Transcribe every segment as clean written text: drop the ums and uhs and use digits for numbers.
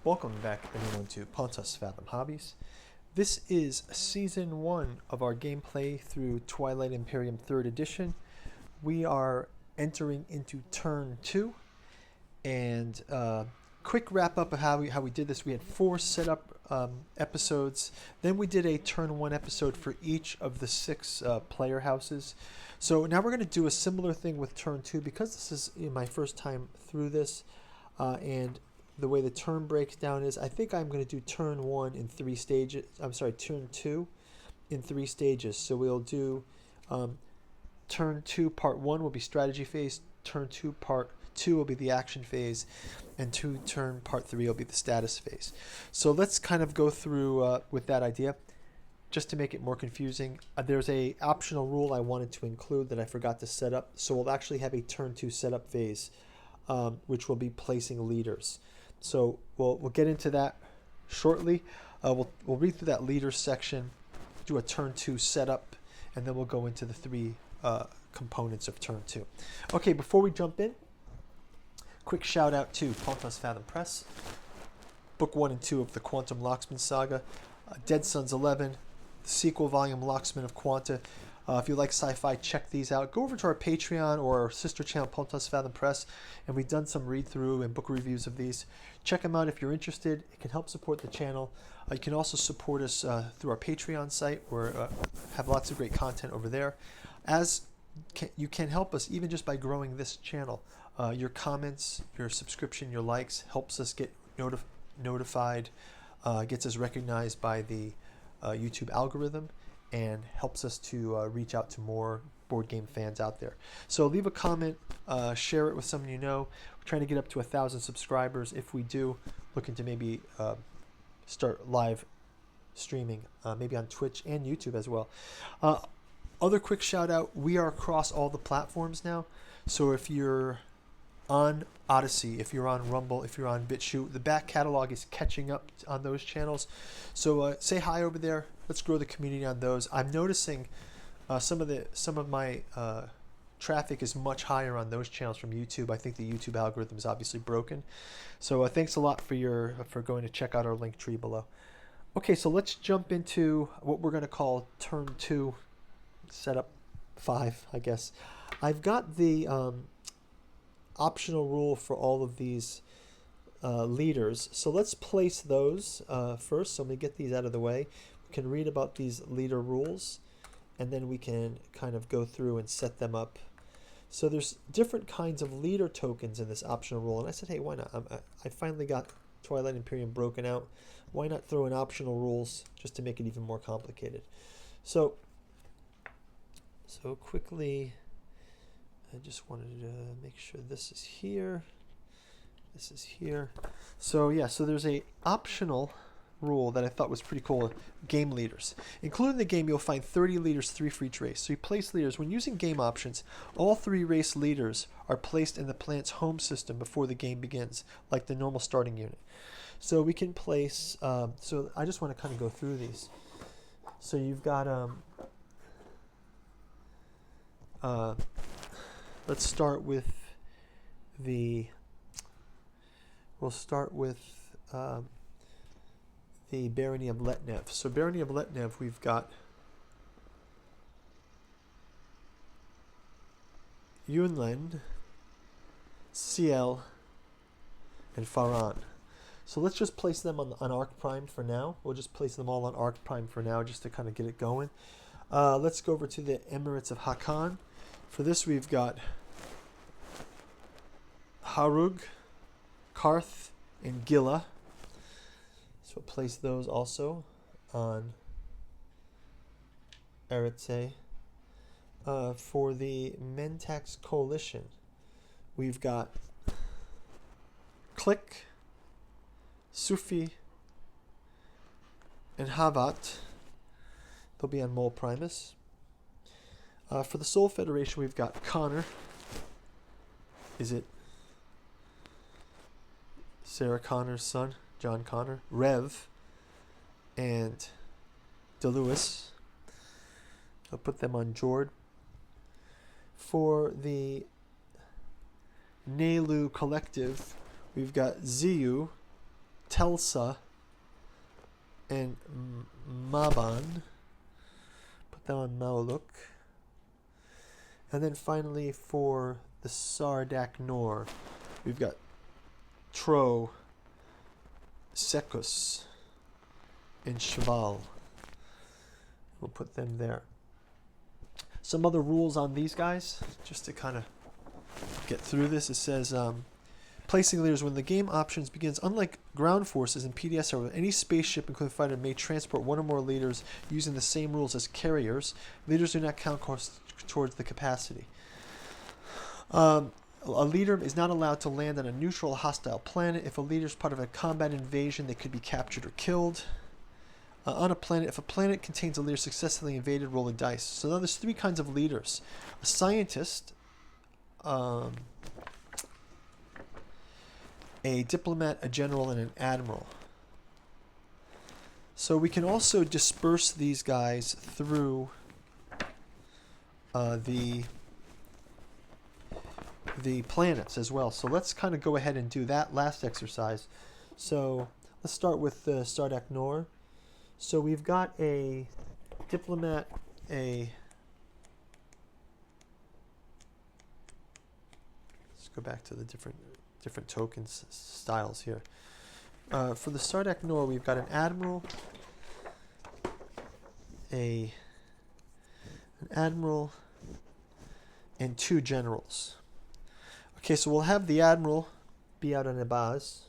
Welcome back everyone to Pontus Fathom Hobbies. This is Season 1 of our gameplay through Twilight Imperium 3rd Edition. We are entering into Turn 2, and quick wrap up of how we did this. We had 4 setup episodes, then we did a Turn 1 episode for each of the 6 player houses. So now we're going to do a similar thing with Turn 2 because this is my first time through this, and the way the turn breaks down is I think I'm going to do turn 1 in 3 stages. I'm sorry, turn 2 in 3 stages. So we'll do turn 2 part 1 will be strategy phase, turn 2 part 2 will be the action phase, and turn part 3 will be the status phase. So let's kind of go through with that idea. Just to make it more confusing, there's a optional rule I wanted to include that I forgot to set up. So we'll actually have a turn 2 setup phase, which will be placing leaders. So we'll get into that shortly. We'll read through that leaders section, do a turn 2 setup, and then we'll go into the 3 components of turn 2. Okay, before we jump in, quick shout out to Pontus Fathom Press, Book 1 and 2 of the Quantum Locksmith Saga, Dead Sons 11, the sequel volume Locksmith of Quanta. If you like sci-fi, check these out. Go over to our Patreon or our sister channel, Pontus Fathom Press, and we've done some read-through and book reviews of these. Check them out if you're interested. It can help support the channel. You can also support us through our Patreon site, where we have lots of great content over there. You can help us even just by growing this channel. Your comments, your subscription, your likes helps us get notified, gets us recognized by the YouTube algorithm, and helps us to reach out to more board game fans out there. So leave a comment, share it with someone you know. We're trying to get up to 1,000 subscribers. If we do, looking to maybe start live streaming, maybe on Twitch and YouTube as well. Other quick shout out, we are across all the platforms now. So if you're on Odyssey, if you're on Rumble, if you're on BitChute, the back catalog is catching up on those channels. So say hi over there. Let's grow the community on those. I'm noticing some of my traffic is much higher on those channels from YouTube. I think the YouTube algorithm is obviously broken. So thanks a lot for going to check out our link tree below. Okay, so let's jump into what we're going to call turn 2 setup 5, I guess. I've got the optional rule for all of these leaders. So let's place those first. So let me get these out of the way. We can read about these leader rules, and then we can kind of go through and set them up. So there's different kinds of leader tokens in this optional rule. And I said, hey, why not? I finally got Twilight Imperium broken out. Why not throw in optional rules just to make it even more complicated? So quickly, I just wanted to make sure this is here. This is here. So yeah, so there's a optional rule that I thought was pretty cool. Game leaders. Included in the game, you'll find 30 leaders, 3 for each race. So you place leaders. When using game options, all 3 race leaders are placed in the plant's home system before the game begins, like the normal starting unit. So we can place, so I just want to kind of go through these. So you've got, let's start with we'll start with the Barony of Letnev. So Barony of Letnev, we've got Yunlin, Ciel, and Faran. So let's just place them on Arc Prime for now. We'll just place them all on Arc Prime for now just to kind of get it going. Let's go over to the Emirates of Hakan. For this, we've got Harug, Karth, and Gila. So place those also on Eretze. For the Mentax Coalition, we've got Click, Sufi, and Havat. They'll be on Mol Primus. For the Soul Federation, we've got Connor. Is it Sarah Connor's son? John Connor, Rev, and DeLewis. I'll put them on Jord. For the Nelu Collective, we've got Ziyu, Telsa and Maban. Put them on Maoluk. And then finally for the Sardak Nor, we've got Tro, Sekus, and Shval. We'll put them there. Some other rules on these guys, just to kind of get through this. It says, placing leaders when the game options begins. Unlike ground forces in PDS, however, any spaceship, including fighter, may transport one or more leaders using the same rules as carriers. Leaders do not count towards the capacity. A leader is not allowed to land on a neutral hostile planet. If a leader is part of a combat invasion, they could be captured or killed. On a planet, if a planet contains a leader successfully invaded, roll a dice. So now there's three kinds of leaders. A scientist, a diplomat, a general, and an admiral. So we can also disperse these guys through the planets as well. So let's kind of go ahead and do that last exercise. So let's start with the Sardak Nor. So we've got a diplomat, let's go back to the different tokens styles here. For the Sardak Nor, we've got an admiral, an admiral, and two generals. Okay, so we'll have the admiral be out on Abaz.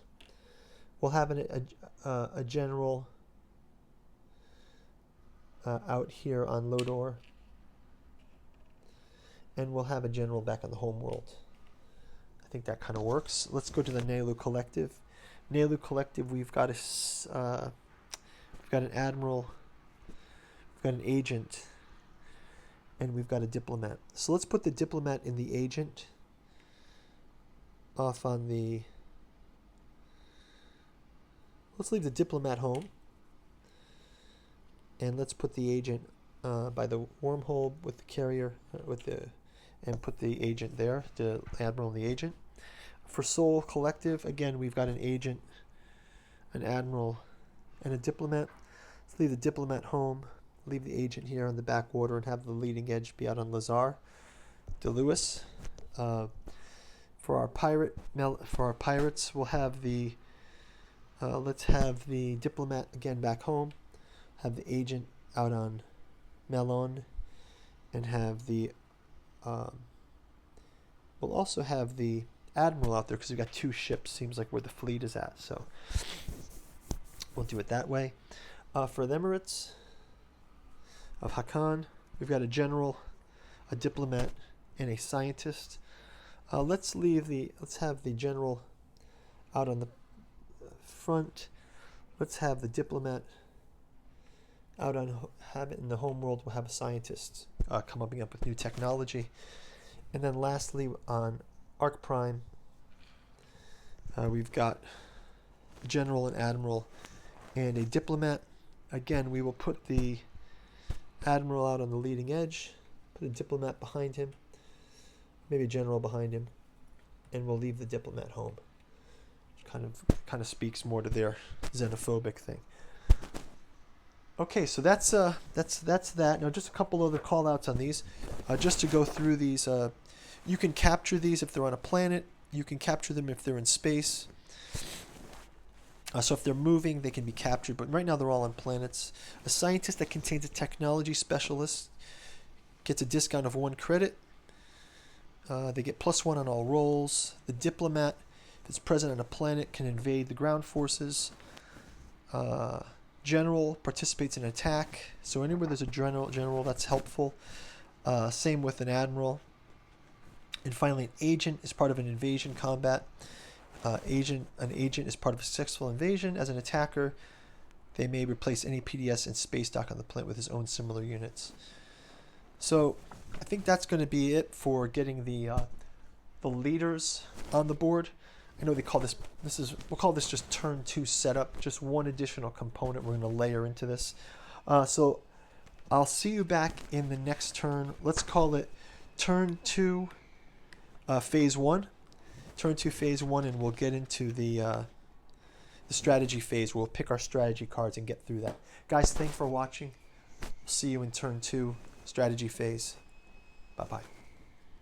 We'll have a general out here on Lodor, and we'll have a general back on the home world. I think that kind of works. Let's go to the Nehlu Collective. Nehlu Collective, we've got an admiral, we've got an agent, and we've got a diplomat. So let's put the diplomat in the agent off on the... Let's leave the diplomat home. And let's put the agent by the wormhole with the carrier, and put the agent there, the admiral and the agent. For Soul Collective, again, we've got an agent, an admiral, and a diplomat. Let's leave the diplomat home, leave the agent here on the backwater, and have the leading edge be out on Lazar de Lewis. For our pirates, we'll have the let's have the diplomat again back home, have the agent out on Melon, and have the we'll also have the admiral out there because we've got two ships. Seems like where the fleet is at, so we'll do it that way. For the Emirates of Hakan, we've got a general, a diplomat, and a scientist. Let's have the general out on the front. Let's have the diplomat out on, have it in the home world. We'll have a scientist coming up with new technology. And then lastly, on Arc Prime, we've got general and admiral and a diplomat. Again, we will put the admiral out on the leading edge, put a diplomat behind him, maybe a general behind him, and we'll leave the diplomat home. Kind of speaks more to their xenophobic thing. Okay, so that's that. Now, just a couple other call-outs on these. Just to go through these, you can capture these if they're on a planet. You can capture them if they're in space. So if they're moving, they can be captured. But right now, they're all on planets. A scientist that contains a technology specialist gets a discount of 1 credit. They get +1 on all rolls. The diplomat, if it's present on a planet, can invade the ground forces. General participates in attack, so anywhere there's a general, that's helpful. Same with an admiral. And finally, an agent is part of an invasion combat. An agent is part of a successful invasion. As an attacker, they may replace any PDS and space dock on the planet with his own similar units. So I think that's going to be it for getting the leaders on the board. I know they call we'll call this just turn 2 setup, just one additional component we're going to layer into this. So I'll see you back in the next turn. Let's call it turn 2 phase 1. Turn 2 phase 1, and we'll get into the the strategy phase. We'll pick our strategy cards and get through that. Guys, thanks for watching. See you in turn 2, strategy phase. Bye-bye.